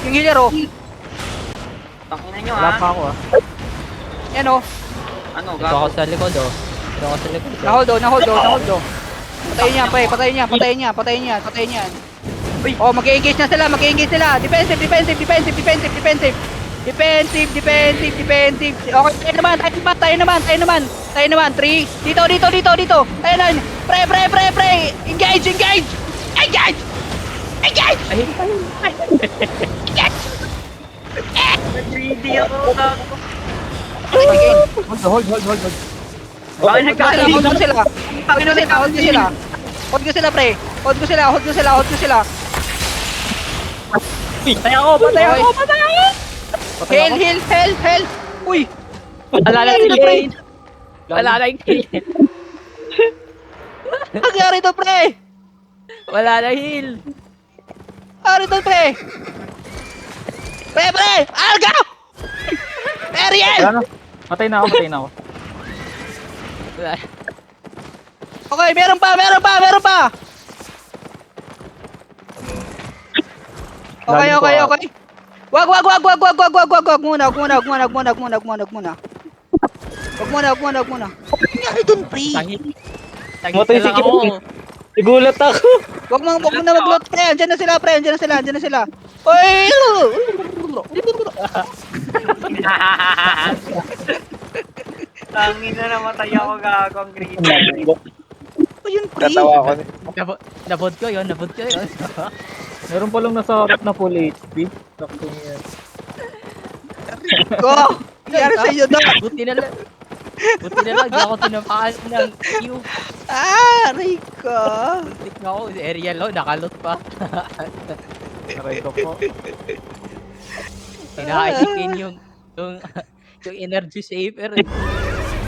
Yung healer oh. Tangina nyo Wala pa ha. ako ah. Yan oh. Ano, Ito ako gago? sa likod oh. Ito ako sa likod oh. Na-hold oh. Patayin niya, pre. Patayin niya. Uy. Oh, mag-engage na sila. Defensive. Okay, tayo naman. 3. Dito. Tayo na. Pre. Engage. Greedy ako, gago. Okay. Hold. Bakit nagkakalit? Hold ko sila, pre. Hold ko sila. Patay ako. Heal. Uy. Wala na si Lane. Wala na yung heal. Ang nangyari to, pre. Wala na heal. Pre. Alga! Ariel! Wala na. Patay na ako. Wala. Okay, meron pa. Okay. Wag muna. Nangyari dun, pre. Tangit Matay na lang si ako. Nagulat ako. Wag mo na mag-loot, pre. Andiyan na sila. Oy! Tangina, namatay ako, gago. Ang greedy. Ayun, pre. Katawa ko. Nabot ko yun. Meron palang nasa harap na full HP. Sakto niya. Go! Nangyari sa iyo, Doc. Buti na lang. Di ako tinamaan ng Q. Rico. Tik na ako. Si Ariel oh. Nakalot pa. Aray ko po. Tinaitin yung energy saver.